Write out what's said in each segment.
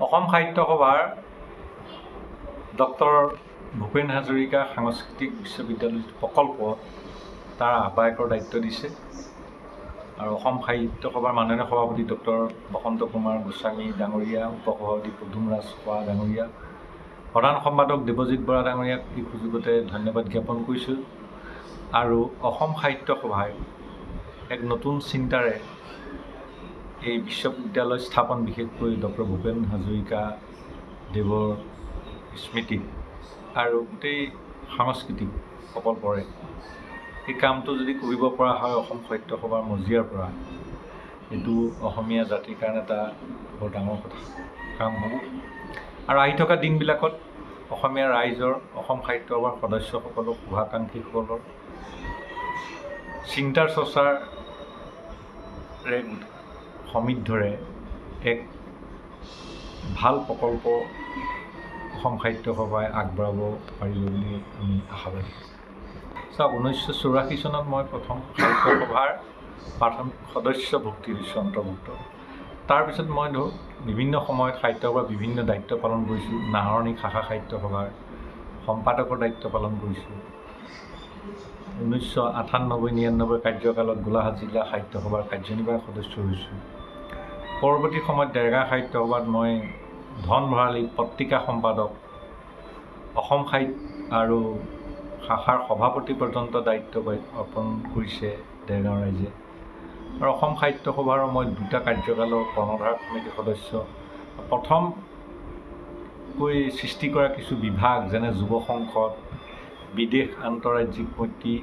অসম সাহিত্য সভাৰ ডক্টৰ ভূপেন হাজৰিকা সাংস্কৃতিক বিশ্ববিদ্যালয় প্ৰকল্প তাৰ আহ্বায়কৰ দায়িত্ব দিছে আৰু অসম সাহিত্য সভাৰ মাননীয় সভাপতি ডক্টৰ বসন্ত কুমাৰ গোস্বামী ডাঙৰীয়া, উপসভাপতি পদুম ৰাজ খোৱা ডাঙৰীয়া, প্ৰধান সম্পাদক দেৱজিৎ বৰা ডাঙৰীয়াক এই সুযোগতে ধন্যবাদ জ্ঞাপন কৰিছোঁ। আৰু অসম সাহিত্য সভাই এক নতুন চিন্তাৰে এই বিশ্ববিদ্যালয় স্থাপন, বিশেষকৈ ডক্টৰ ভূপেন হাজৰিকা দেৱৰ স্মৃতি আৰু গোটেই সাংস্কৃতিক প্ৰকল্পৰে এই কামটো যদি কৰিব পৰা হয় অসম সাহিত্য সভাৰ মজিয়াৰ পৰা, এইটো অসমীয়া জাতিৰ কাৰণে এটা বৰ ডাঙৰ কথা কাম হ'ব। আৰু আহি থকা দিনবিলাকত অসমীয়া ৰাইজৰ, অসম সাহিত্য সভাৰ সদস্যসকলৰ, শুভাকাংক্ষীসকলৰ চিন্তাৰ চৰ্চাৰে সমৃদ্ধৰে এক ভাল প্ৰকল্প অসম সাহিত্য সভাই আগবঢ়াব পাৰিব বুলি আমি আশাবাদী। চাওক, 1984 চনত মই প্ৰথম সাহিত্য সভাৰ প্ৰাথমিক সদস্যভুক্তি হৈছোঁ, অন্তৰ্ভুক্ত। তাৰপিছত মই বিভিন্ন সময়ত সাহিত্য সভাৰ বিভিন্ন দায়িত্ব পালন কৰিছোঁ। নাহৰণি শাখা সাহিত্য সভাৰ সম্পাদকৰ দায়িত্ব পালন কৰিছোঁ। 1998-99 কাৰ্যকালত গোলাঘাট জিলা সাহিত্য সভাৰ কাৰ্যনিৰ্বাহক সদস্য হৈছোঁ। পৰৱৰ্তী সময়ত দেৰগাঁও সাহিত্য সভাত মই ধন ভৰালী পত্ৰিকা সম্পাদক, অসম সাহিত্য আৰু শাখাৰ সভাপতি পৰ্যন্ত দায়িত্ব অৰ্পণ কৰিছে দেৰগাঁও ৰাইজে। আৰু অসম সাহিত্য সভাৰ মই দুটা কাৰ্যকালৰ কৰ্ণধাৰ সমিতিৰ সদস্য। প্ৰথমকৈ সৃষ্টি কৰা কিছু বিভাগ যেনে যুৱ সংসদ, বিদেশ আন্তঃৰাজ্যিক মৈত্ৰী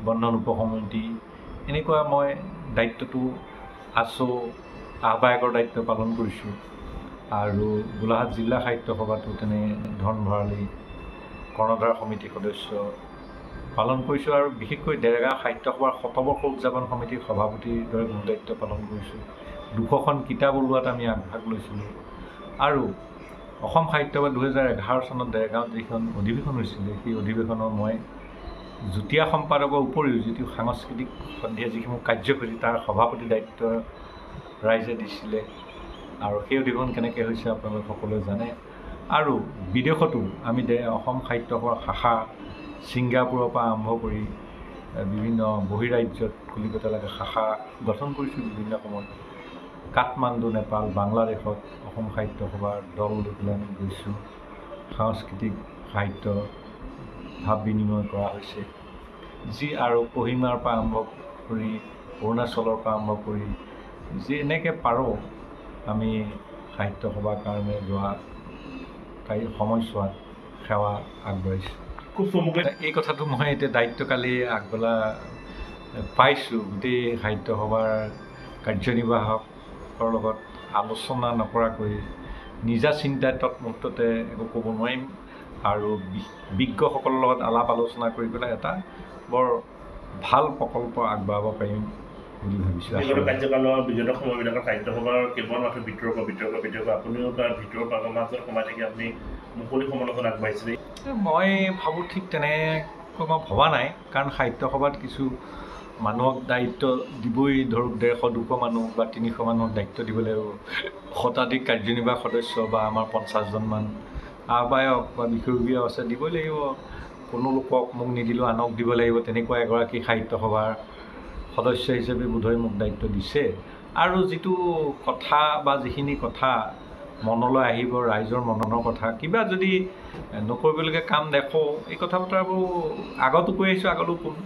বন্ধন উপসমিতি, এনেকুৱা মই দায়িত্বটো আছোঁ, আহ্বায়কৰ দায়িত্ব পালন কৰিছোঁ। আৰু গোলাঘাট জিলা সাহিত্য সভাতো তেনে ধন ভৰালী কৰ্ণধাৰ সমিতিৰ সদস্য পালন কৰিছোঁ। আৰু বিশেষকৈ দেৰগাঁও সাহিত্য সভাৰ শতবৰ্ষ উদযাপন সমিতিৰ সভাপতিৰ দৰে মূল দায়িত্ব পালন কৰিছোঁ। 200খন কিতাপ ওলোৱাত আমি আগভাগ লৈছিলোঁ। আৰু অসম সাহিত্য সভা 2011 চনত দেৰগাঁৱত যিখন অধিৱেশন হৈছিলে, সেই অধিৱেশনৰ মই যুটীয়া সম্পাদকৰ উপৰিও যিটো সাংস্কৃতিক সন্ধিয়া যিসমূহ কাৰ্যসূচী তাৰ সভাপতি দায়িত্ব ৰাইজে দিছিলে। আৰু সেই অধিৱেশন কেনেকৈ হৈছে আপোনালোকে সকলোৱে জানে। আৰু বিদেশতো আমি অসম সাহিত্য সভাৰ শাখা ছিংগাপুৰৰ পৰা আৰম্ভ কৰি বিভিন্ন বহিৰাজ্যত কলিকতালৈকে শাখা গঠন কৰিছোঁ। বিভিন্ন সময়ত কাঠমাণ্ডু, নেপাল, বাংলাদেশত অসম সাহিত্য সভাৰ দল লৈ পেলাই আমি গৈছোঁ। সাংস্কৃতিক সাহিত্য ভাৱ বিনিময় কৰা হৈছে, যি আৰু কহিমাৰ পৰা আৰম্ভ কৰি অৰুণাচলৰ পৰা আৰম্ভ কৰি যি এনেকৈ পাৰোঁ আমি সাহিত্য সভাৰ কাৰণে যোৱা সময়ছোৱাত সেৱা আগবঢ়াইছোঁ। খুব চমুকৈ এই কথাটো মই এতিয়া দায়িত্বকালি আগবেলা পাইছোঁ। গোটেই সাহিত্য সভাৰ কাৰ্যনিৰ্বাহকৰ লগত আলোচনা নকৰাকৈ নিজা চিন্তাই তৎমুহূৰ্ততে একো ক'ব নোৱাৰিম। আৰু বিজ্ঞসকলৰ লগত আলাপ আলোচনা কৰি পেলাই এটা বৰ ভাল প্ৰকল্প আগবঢ়াব পাৰিম বুলি ভাবিছোঁ। কাৰ্যকালৰ বিগত সময়বিলাকত সাহিত্য সভাৰ কেৱল মাত্ৰ বিতৰ্ক আপুনিও তাৰ ভিতৰৰ মাজত সোমাই থাকি আপুনি মুকলি সমালোচনা আগবাঢ়িছিলে। মই ভাবোঁ ঠিক তেনেকৈ মই ভবা নাই, কাৰণ সাহিত্য সভাত কিছু মানুহক দায়িত্ব দিবই, ধৰক 150-200 মানুহ বা 300 মানুহক দায়িত্ব দিব লাগিব। শতাধিক কাৰ্যনিৰ্বাহক সদস্য বা আমাৰ 50জনমান আহ্বায়ক বা বিষয়ববীয়াও আছে, দিবই লাগিব। কোনো লোকক মোক নিদিলেও আনক দিব লাগিব, তেনেকুৱা এগৰাকী সাহিত্য সভাৰ সদস্য হিচাপে বোধহয় মোক দায়িত্ব দিছে। আৰু যিটো কথা বা যিখিনি কথা মনলৈ আহিব, ৰাইজৰ মনৰ কথা, কিবা যদি নকৰিবলগীয়া কাম দেখোঁ, এই কথা বতৰাবোৰ আগতো কৈ আহিছোঁ, আগতো ক'ম।